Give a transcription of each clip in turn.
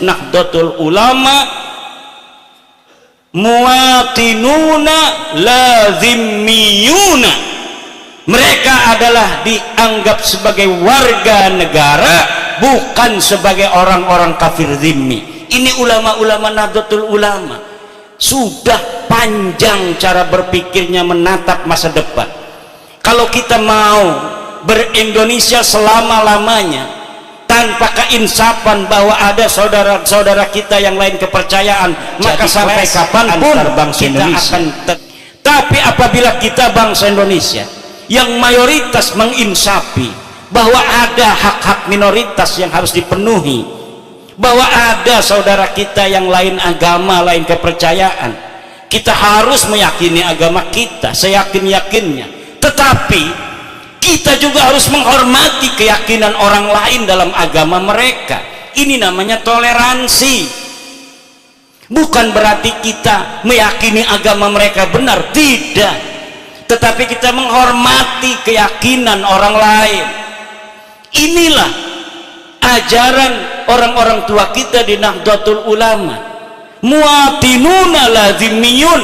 Nahdlatul Ulama muwatinuna lazimmiyuna, mereka adalah dianggap sebagai warga negara, bukan sebagai orang-orang kafir zimmi. Ini ulama-ulama Nahdlatul Ulama sudah panjang cara berpikirnya menatap masa depan. Kalau kita mau ber-Indonesia selama-lamanya tanpa keinsafan bahwa ada saudara-saudara kita yang lain kepercayaan, maka sampai kapanpun kita akan tapi apabila kita bangsa Indonesia yang mayoritas menginsafi bahwa ada hak-hak minoritas yang harus dipenuhi, bahwa ada saudara kita yang lain agama, lain kepercayaan, kita harus meyakini agama kita seyakin-yakinnya, tetapi kita juga harus menghormati keyakinan orang lain dalam agama mereka. Ini namanya toleransi. Bukan berarti kita meyakini agama mereka benar, tidak, tetapi kita menghormati keyakinan orang lain. Inilah ajaran orang-orang tua kita di Nahdlatul Ulama. Muwatinuna lazimiyun,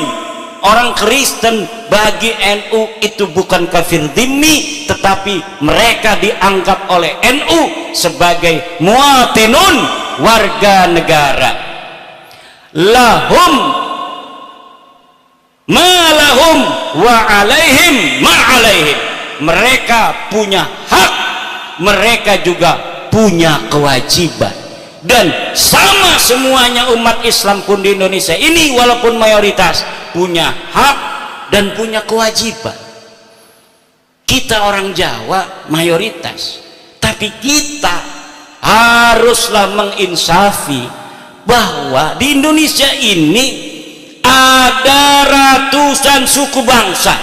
orang Kristen bagi NU itu bukan kafir zimmi, tetapi mereka dianggap oleh NU sebagai muwatinun, warga negara. Lahum ma lahum wa alaihim ma alaihim, mereka punya hak, mereka juga punya kewajiban. Dan sama semuanya umat Islam pun di Indonesia ini walaupun mayoritas punya hak dan punya kewajiban. Kita orang Jawa mayoritas, tapi kita haruslah menginsafi bahwa di Indonesia ini ada ratusan suku bangsa.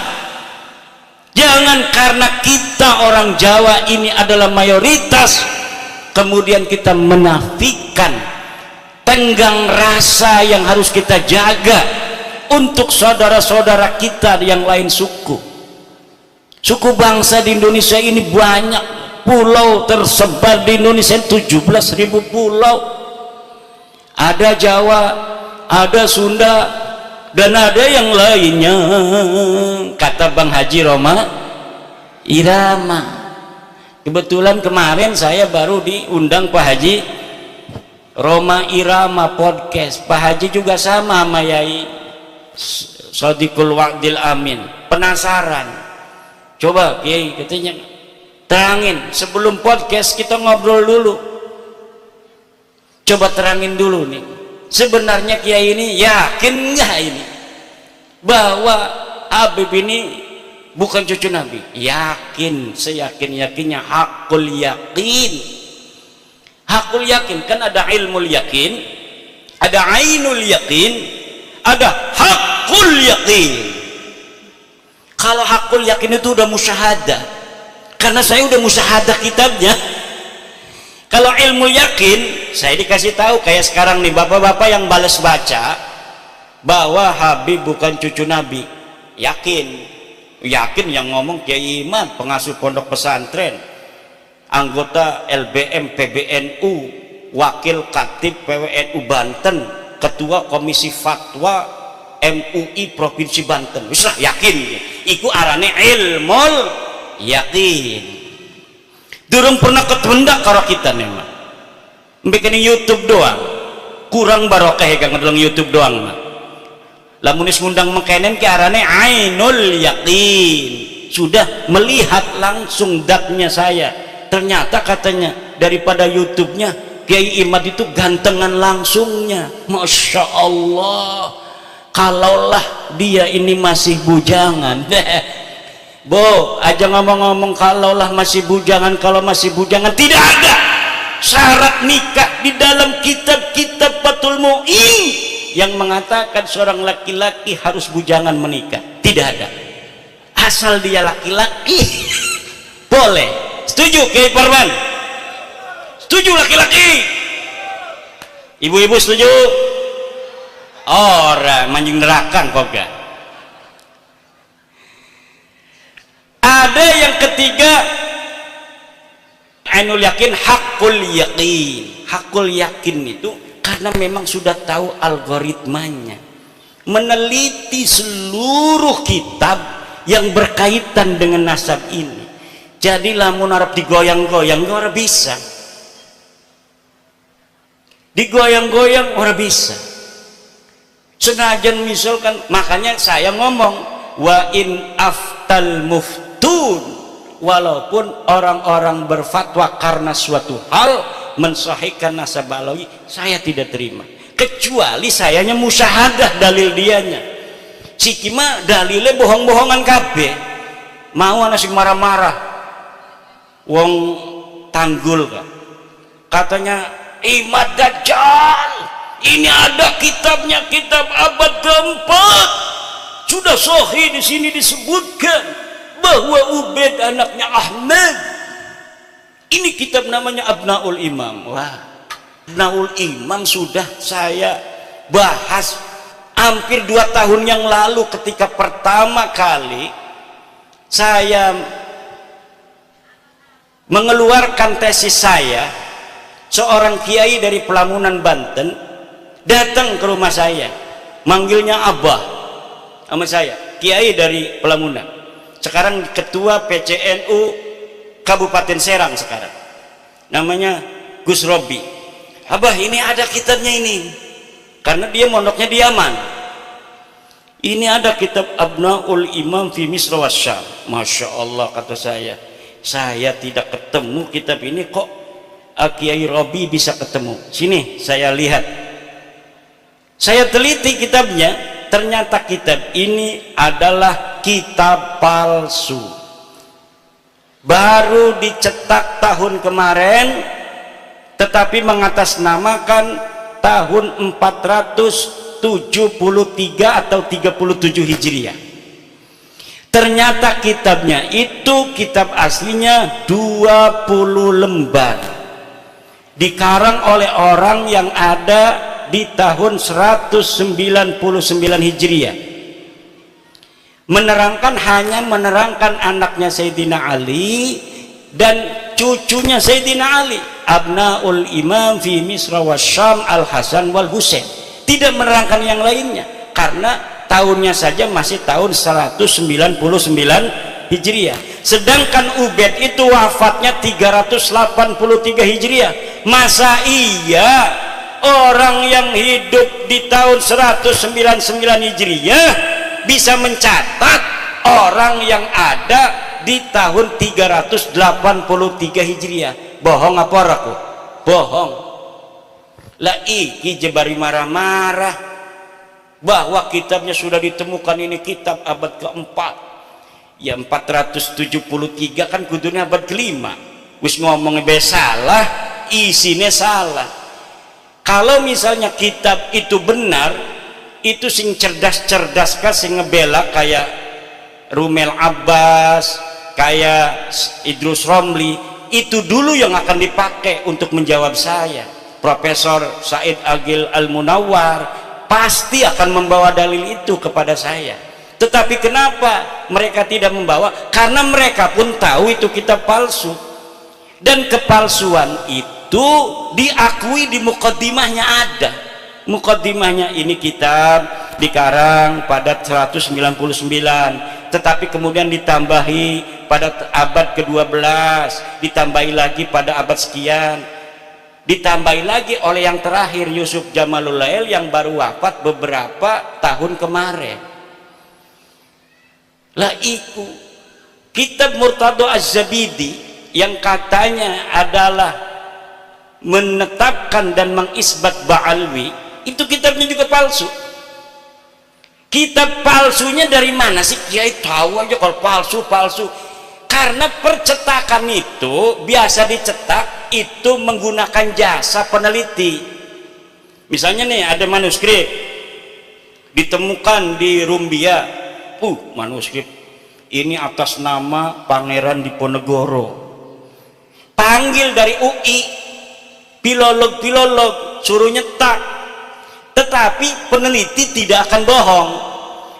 Jangan karena kita orang Jawa ini adalah mayoritas kemudian kita menafikan tenggang rasa yang harus kita jaga untuk saudara-saudara kita yang lain suku. Suku bangsa di Indonesia ini banyak, pulau tersebar di Indonesia 17.000 pulau. Ada Jawa, ada Sunda, dan ada yang lainnya. Kata Bang Haji Roma Irama. Kebetulan kemarin saya baru diundang Pak Haji Roma Irama podcast. Pak Haji juga sama sama Yai Sadiqul Wa'dil Amin. Penasaran, coba Kiai katanya terangin sebelum podcast, kita ngobrol dulu, coba terangin dulu nih, sebenarnya Kiai ini yakin nggak ini bahwa Habib ini bukan cucu Nabi? Yakin, seyakin-yakinnya, hakul yakin. Hakul yakin kan ada ilmul yakin, ada ainul yakin, ada hakul yakin. Kalau hakul yakin itu udah musyahadah, karena saya udah musyahadah kitabnya. Kalau ilmu yakin, saya dikasih tahu kayak sekarang nih bapak-bapak yang balas baca bahwa Habib bukan cucu Nabi, yakin. Yakin yang ngomong Kiai Iman, pengasuh pondok pesantren, anggota LBM PBNU, wakil katib PWNU Banten, ketua komisi fatwa MUI Provinsi Banten. Wis lah yakin, iku arane ilmul yakin. Durung pernah ketundak karo kita nih mah. Bikin YouTube doang, kurang barokah ya ngedeleng YouTube doang mah. Lamunis ngundang mengkenen ke arane ainul yakin, sudah melihat langsung datnya saya. Ternyata katanya daripada YouTube-nya Kiai Imad itu gantengan langsungnya. Masya Allah, kalaulah dia ini masih bujangan. Bo, aja ngomong-ngomong kalaulah masih bujangan, kalau masih bujangan tidak ada syarat nikah di dalam kitab-kitab Fathul Mu'in yang mengatakan seorang laki-laki harus bujangan menikah. Tidak ada. Asal dia laki-laki boleh. Setuju Kiai Parwan? Setuju laki-laki? Ibu-ibu setuju? Orang manjing nerakan kok gak? Ada yang ketiga, ainul yakin, hakul yakin. Hakul yakin itu karena memang sudah tahu algoritmanya, meneliti seluruh kitab yang berkaitan dengan nasab ini. Jadi lamun arep digoyang-goyang ora bisa, digoyang-goyang ora bisa. Senajan misalkan, makanya saya ngomong wa in aftal muftun, walaupun orang-orang berfatwa karena suatu hal mensahihkan nasab alawi, saya tidak terima, kecuali sayanya musyahadah dalil dianya. Sikima dalilnya bohong-bohongan kabeh, mau ana sing marah-marah wong Tanggul kan, katanya Imad Dajjal ini ada kitabnya, kitab abad keempat, sudah sahih di sini disebutkan bahwa Ubaid anaknya Ahmad. Ini kitab namanya Abnaul Imam. Wah, Abnaul Imam sudah saya bahas hampir 2 tahun yang lalu ketika pertama kali saya mengeluarkan tesis saya. Seorang kiai dari Pelamunan Banten datang ke rumah saya, manggilnya Abah sama saya, kiai dari Pelamunan, sekarang ketua PCNU Kabupaten Serang sekarang, namanya Gus Robi. Abah, ini ada kitabnya ini, karena dia mondoknya di Yaman. Ini ada kitab Abnaul Imam fi Misr wa Syam. Masya Allah, kata saya tidak ketemu kitab ini, kok Kiai Robi bisa ketemu. Sini saya lihat, saya teliti kitabnya, ternyata kitab ini adalah kitab palsu, baru dicetak tahun kemarin, tetapi mengatasnamakan tahun 473 atau 37 Hijriah. Ternyata kitabnya itu kitab aslinya 20 lembar, dikarang oleh orang yang ada di tahun 199 Hijriah, hanya menerangkan anaknya Sayyidina Ali dan cucunya Sayyidina Ali, Abnaul Imam fi Misr wa Syam Al-Hasan wal Husain. Tidak menerangkan yang lainnya, karena tahunnya saja masih tahun 199 Hijriah. Sedangkan Ubaid itu wafatnya 383 Hijriah. Masa iya orang yang hidup di tahun 199 Hijriah bisa mencatat orang yang ada di tahun 383 Hijriah? Bohong apa aku? Bohong. Lah iki jebari marah-marah bahwa kitabnya sudah ditemukan, ini kitab abad keempat. Ya 473 kan kudunya abad kelima. Wis ngomongnya salah, isinya salah. Kalau misalnya kitab itu benar, itu sing cerdas-cerdas kah sing ngebela kayak Rumel Abbas, kayak Idrus Romli, itu dulu yang akan dipakai untuk menjawab saya. Profesor Said Agil Al-Munawwar pasti akan membawa dalil itu kepada saya. Tetapi kenapa mereka tidak membawa? Karena mereka pun tahu itu kitab palsu, dan kepalsuan itu diakui di mukaddimahnya ada. Mukaddimahnya ini kitab dikarang pada 199, tetapi kemudian ditambahi pada abad ke-12, ditambahi lagi pada abad sekian, ditambahi lagi oleh yang terakhir Yusuf Jamalul Lail yang baru wafat beberapa tahun kemarin. Lah iku kitab Murtado Az-Zabidi yang katanya adalah menetapkan dan mengisbat Ba'alwi, itu kitabnya juga palsu. Kitab palsunya dari mana sih? Kiai tahu aja kalau palsu. Karena percetakan itu biasa dicetak itu menggunakan jasa peneliti. Misalnya nih ada manuskrip ditemukan di Rumbia, manuskrip ini atas nama Pangeran Diponegoro, panggil dari UI, filolog suruh nyetak, tetapi peneliti tidak akan bohong,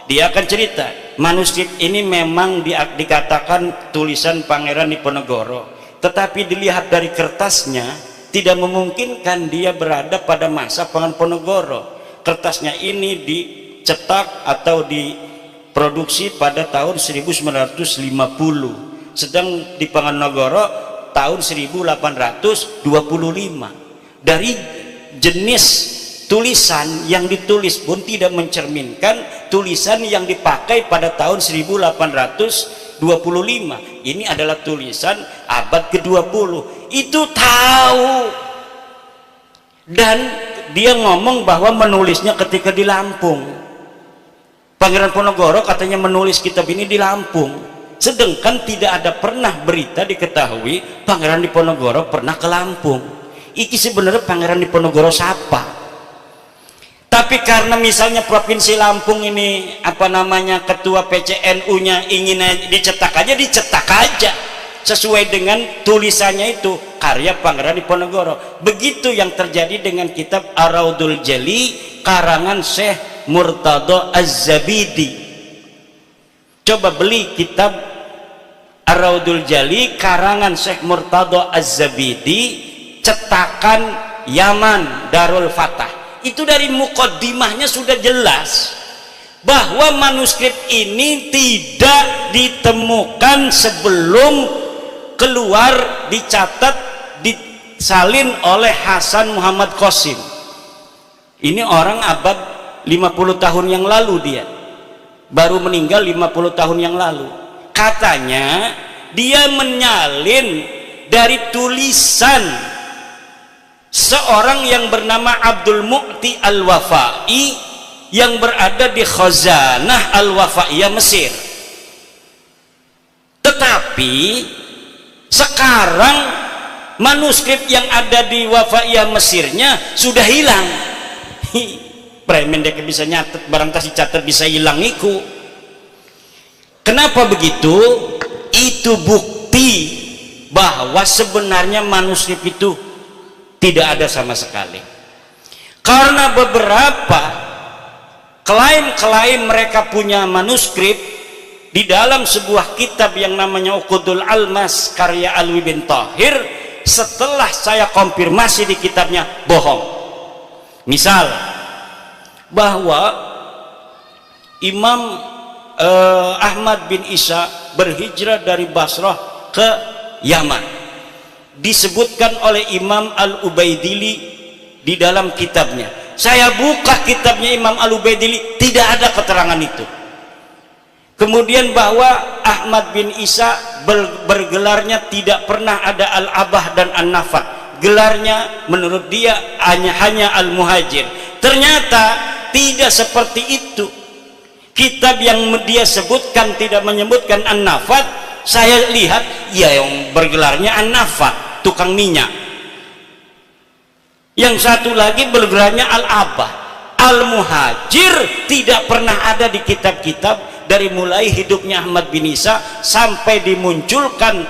dia akan cerita manuskrip ini memang dikatakan tulisan Pangeran Diponegoro, tetapi dilihat dari kertasnya tidak memungkinkan dia berada pada masa Panganponegoro. Kertasnya ini dicetak atau diproduksi pada tahun 1950, sedang di Panganponegoro tahun 1825. Dari jenis tulisan yang ditulis pun tidak mencerminkan tulisan yang dipakai pada tahun 1825. Ini adalah tulisan abad ke-20. Itu tahu. Dan dia ngomong bahwa menulisnya ketika di Lampung. Pangeran Ponorogo katanya menulis kitab ini di Lampung. Sedangkan tidak ada pernah berita diketahui Pangeran Diponegoro pernah ke Lampung. Iki sebenarnya Pangeran Diponegoro siapa? Tapi karena misalnya Provinsi Lampung ini ketua PCNU-nya ingin dicetak aja sesuai dengan tulisannya itu karya Pangeran Diponegoro. Begitu yang terjadi dengan kitab Ar-Raudul Jali karangan Syekh Murtadho Az-Zabidi. Coba beli kitab Ar-Raudul Jali karangan Syekh Murtadho Az-Zabidi, cetakan Yaman Darul Fatah. Itu dari mukaddimahnya sudah jelas bahwa manuskrip ini tidak ditemukan sebelum keluar, dicatat, disalin oleh Hasan Muhammad Qasim. Ini orang abad 50 tahun yang lalu, dia baru meninggal 50 tahun yang lalu. Katanya dia menyalin dari tulisan seorang yang bernama Abdul Mu'ti Al-Wafai yang berada di Khazanah Al-Wafaiyah Mesir. Tetapi sekarang manuskrip yang ada di Wafaiyah Mesirnya sudah hilang. Premen dia bisa nyatet barang tas dicatat bisa hilang iku. Kenapa begitu? Itu bukti bahwa sebenarnya manuskrip itu tidak ada sama sekali. Karena beberapa klaim mereka punya manuskrip di dalam sebuah kitab yang namanya Uqudul Almas karya Alwi bin Thahir, setelah saya konfirmasi di kitabnya bohong. Misal bahwa Imam Ahmad bin Isa berhijrah dari Basrah ke Yaman, disebutkan oleh Imam Al-Ubaidili di dalam kitabnya. Saya buka kitabnya Imam Al-Ubaidili, tidak ada keterangan itu. Kemudian bahwa Ahmad bin Isa bergelarnya tidak pernah ada Al-Abah dan An-Nafat. Gelarnya menurut dia hanya Al-Muhajir. Ternyata tidak seperti itu. Kitab yang dia sebutkan tidak menyebutkan An-Nafat. Saya lihat ya yang bergelarnya An-Nafat, tukang minyak. Yang satu lagi bergelarnya Al-Abah. Al-Muhajir tidak pernah ada di kitab-kitab dari mulai hidupnya Ahmad bin Isa sampai dimunculkan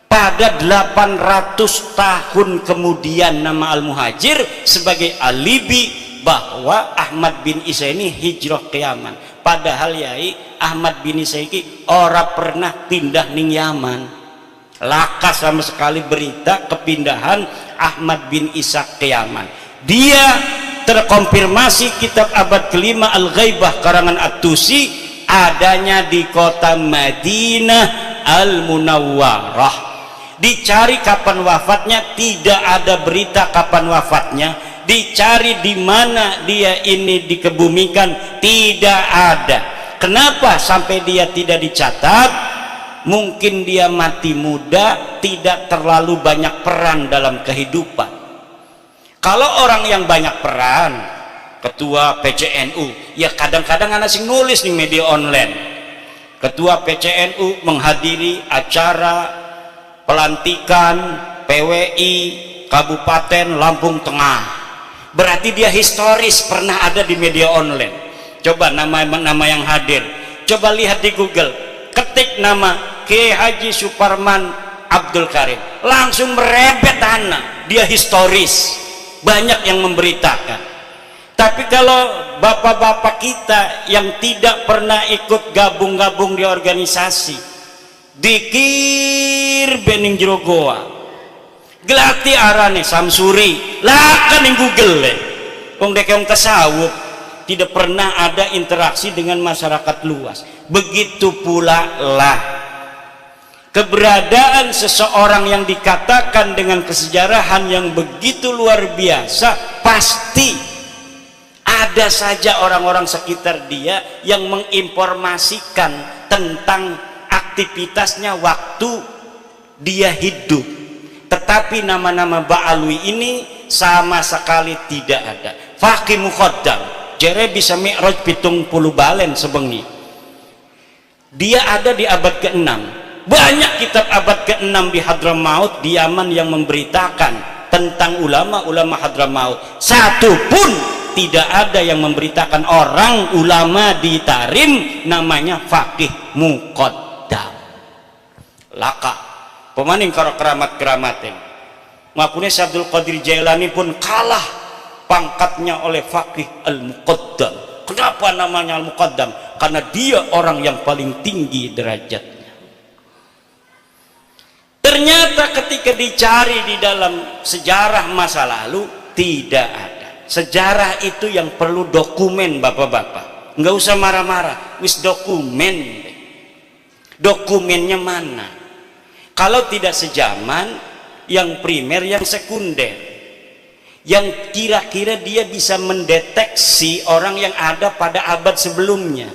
pada 800 tahun kemudian nama Al-Muhajir sebagai alibi bahwa Ahmad bin Isa ini hijrah ke Yaman. Padahal yai Ahmad bin Isa ini ora pernah pindah ning Yaman. Laka sama sekali berita kepindahan Ahmad bin Isa ke Yaman. Dia terkonfirmasi kitab abad kelima Al-Ghaibah karangan At-Tusi adanya di kota Madinah Al-Munawwarah. Dicari kapan wafatnya, tidak ada berita kapan wafatnya. Dicari di mana dia ini dikebumikan, tidak ada. Kenapa sampai dia tidak dicatat? Mungkin dia mati muda, tidak terlalu banyak peran dalam kehidupan. Kalau orang yang banyak peran, ketua PCNU, ya kadang-kadang anak sing nulis di media online. Ketua PCNU menghadiri acara pelantikan PWI Kabupaten Lampung Tengah. Berarti dia historis pernah ada di media online. Coba nama yang hadir, coba lihat di Google, ketik nama Kiai Haji Suparman Abdul Karim, langsung merebet anak, dia historis, banyak yang memberitakan. Tapi kalau bapak-bapak kita yang tidak pernah ikut gabung-gabung di organisasi, dikir bening jero goa, gelati arane samsuri lah kan yang Google wong dek yang tasawuf tidak pernah ada interaksi dengan masyarakat luas. Begitu pula lah keberadaan seseorang yang dikatakan dengan kesejarahan yang begitu luar biasa, pasti ada saja orang-orang sekitar dia yang menginformasikan tentang aktivitasnya waktu dia hidup. Tetapi nama-nama Ba'alwi ini sama sekali tidak ada. Faqih Muqaddam jere bisa mi'raj 70 balen sebengi. Dia ada di abad ke-6. Banyak kitab abad ke-6 di Hadramaut di Yaman yang memberitakan tentang ulama-ulama Hadramaut. Satu pun tidak ada yang memberitakan orang ulama di Tarim namanya Faqih Muqaddam. Laka pemaning karo keramat-keramatin. Makanya Abdul Qadir Jailani pun kalah pangkatnya oleh Faqih Al-Muqaddam. Kenapa namanya Al-Muqaddam? Karena dia orang yang paling tinggi derajatnya. Ternyata ketika dicari di dalam sejarah masa lalu tidak ada. Sejarah itu yang perlu dokumen, bapak-bapak. Nggak usah marah-marah, wis dokumen. Dokumennya mana? Kalau tidak sejaman, yang primer, yang sekunder, yang kira-kira dia bisa mendeteksi orang yang ada pada abad sebelumnya.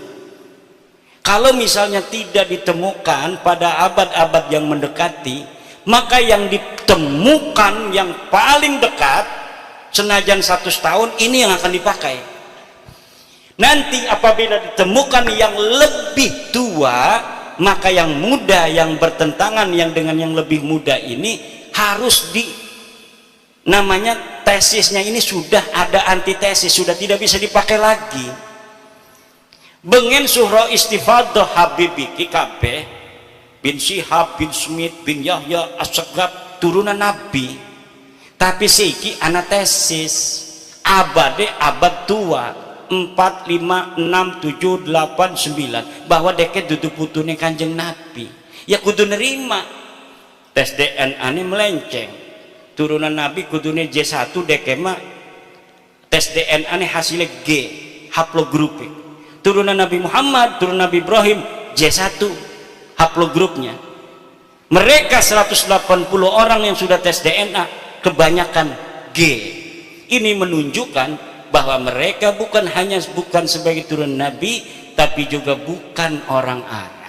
Kalau misalnya tidak ditemukan pada abad-abad yang mendekati, maka yang ditemukan yang paling dekat, senajan 100 tahun, ini yang akan dipakai. Nanti apabila ditemukan yang lebih tua, maka yang muda, yang bertentangan yang dengan yang lebih muda ini harus namanya tesisnya ini sudah ada antitesis, sudah tidak bisa dipakai lagi. Bengen surah istifadah Habibi Kikabe bin Syihab bin Smith bin Yahya As-Sagab turunan Nabi, tapi siki anatesis abade abad tua 4, 5, 6, 7, 8, 9 bahwa deket duduk putune Kanjeng Nabi, ya kudu nerima. Tes DNA ini melenceng, turunan Nabi kudune J1 dekema, tes DNA ini hasilnya G haplogrupik. Turunan Nabi Muhammad, turunan Nabi Ibrahim J1 haplogrupnya. Mereka 180 orang yang sudah tes DNA kebanyakan G. Ini menunjukkan bahwa mereka bukan sebagai turunan Nabi, tapi juga bukan orang Arab.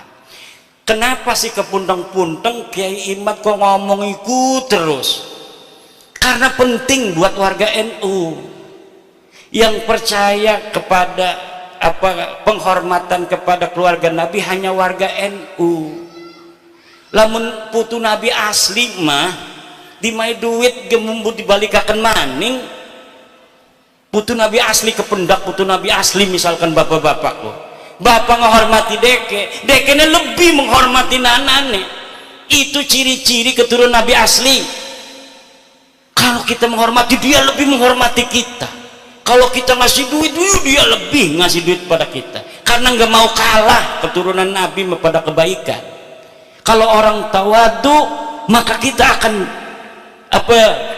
Kenapa sih kepuntang-puntang Kiai Imad kok ngomong ikut terus? Karena penting buat warga NU yang percaya kepada penghormatan kepada keluarga Nabi hanya warga NU. Lamun putu Nabi asli mah dimai duit gemumbu dibalikakan maning. Putu Nabi asli kependak putu Nabi asli, misalkan bapak-bapak kok. Bapak menghormati dekene lebih menghormati nanane. Itu ciri-ciri keturunan Nabi asli. Kalau kita menghormati dia, lebih menghormati kita. Kalau kita ngasih duit, dia lebih ngasih duit pada kita. Karena nggak mau kalah keturunan Nabi pada kebaikan. Kalau orang tawadu, maka kita akan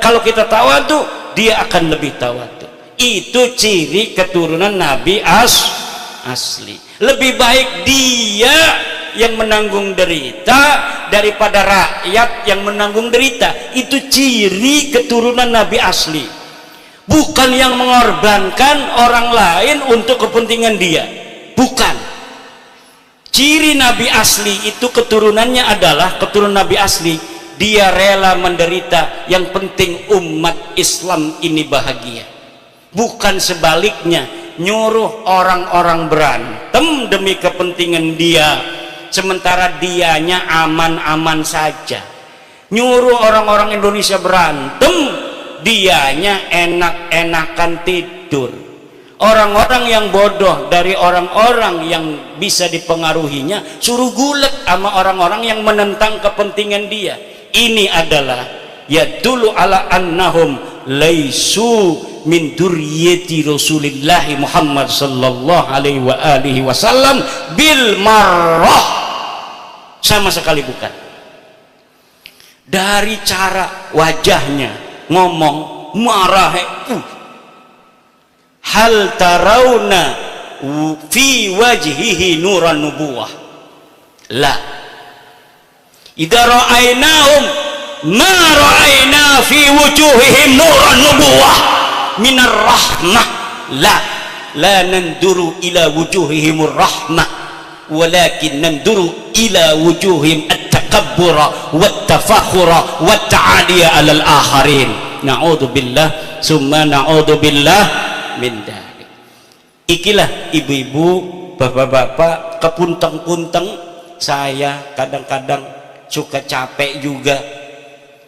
kalau kita tawadu, dia akan lebih tawadu. Itu ciri keturunan Nabi asli. Lebih baik dia yang menanggung derita daripada rakyat yang menanggung derita. Itu ciri keturunan Nabi asli. Bukan yang mengorbankan orang lain untuk kepentingan dia. Bukan. Ciri Nabi asli itu keturunannya adalah keturunan Nabi asli. Dia rela menderita, yang penting umat Islam ini bahagia. Bukan sebaliknya, nyuruh orang-orang berantem demi kepentingan dia, sementara dianya aman-aman saja. Nyuruh orang-orang Indonesia berantem, dianya enak-enakan tidur. Orang-orang yang bodoh dari orang-orang yang bisa dipengaruhinya suruh gulet sama orang-orang yang menentang kepentingan dia. Ini adalah yadullu ala annahum laisu min durriyati Rasulillah Muhammad sallallahu alaihi wasallam bil marrah. Sama sekali bukan. dari cara wajahnya ngomong marah, hal tarawna fi wajhihi nuran nubuwah, la idza ra'ainahum ma ra'aina fi wujuhihim nuran nubuwah minar rahmah, la nanduru ila wujuhihimur rahmah walakin nanduru ila wujuhihim at-takabbura wat-tafakhura wat-ta'aliya 'alal akharin. Na'udzubillah summa na'udzubillah min dzalik. Ikilah ibu-ibu, bapak-bapak, kepunteng-punteng saya kadang-kadang suka capek juga,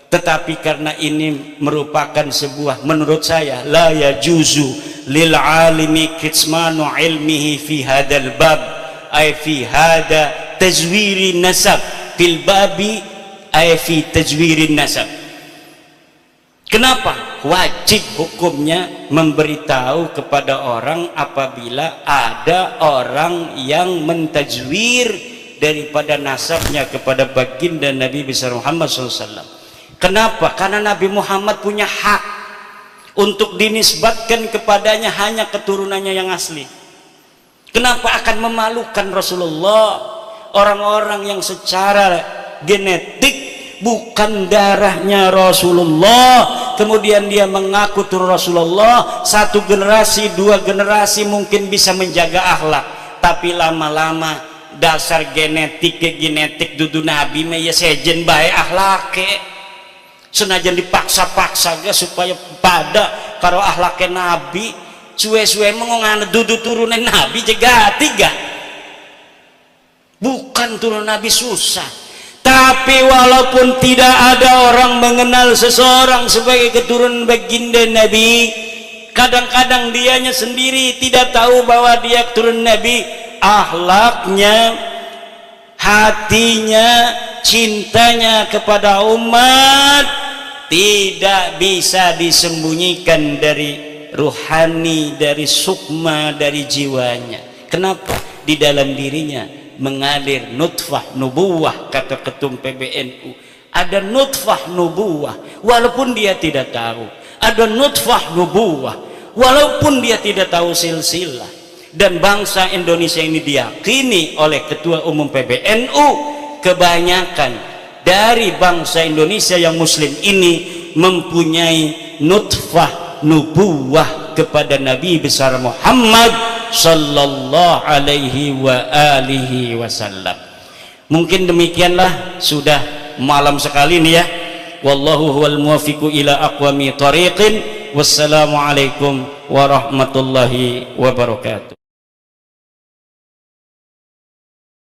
tetapi karena ini merupakan sebuah, menurut saya la yajuzu lil alimi kitmanu ilmihi fi hadal bab ay fi hada tazwiri nasab fil babi ay fi tazwiri nasab. Kenapa? Wajib hukumnya memberitahu kepada orang apabila ada orang yang mentajwir daripada nasabnya kepada baginda Nabi besar Muhammad SAW. Kenapa? Karena Nabi Muhammad punya hak untuk dinisbatkan kepadanya hanya keturunannya yang asli. Kenapa akan memalukan Rasulullah? Orang-orang yang secara genetik bukan darahnya Rasulullah, kemudian dia mengaku turun Rasulullah, satu generasi, dua generasi mungkin bisa menjaga akhlak, tapi lama-lama dasar genetik dudu Nabi mah ya sejen bae akhlake, senajan dipaksa-paksa ga supaya pada karo akhlake Nabi, suwe-suwe mengongana dudu turunan Nabi jaga tiga, bukan turun Nabi susah. Tapi walaupun tidak ada orang mengenal seseorang sebagai keturunan baginda Nabi, kadang-kadang dianya sendiri tidak tahu bahwa dia keturunan Nabi, akhlaknya, hatinya, cintanya kepada umat tidak bisa disembunyikan dari ruhani, dari sukma, dari jiwanya. Kenapa? Di dalam dirinya mengalir nutfah nubuwah, kata ketum PBNU. Ada nutfah nubuwah walaupun dia tidak tahu, ada nutfah nubuwah walaupun dia tidak tahu silsilah. Dan bangsa Indonesia ini diyakini oleh ketua umum PBNU, kebanyakan dari bangsa Indonesia yang muslim ini mempunyai nutfah nubuwah kepada Nabi besar Muhammad sallallahu alaihi wa alihi wasallam. Mungkin demikianlah, sudah malam sekali nih ya. Wallahu huwal muwaffiqu ila aqwami thariqin. Wassalamualaikum warahmatullahi wabarakatuh.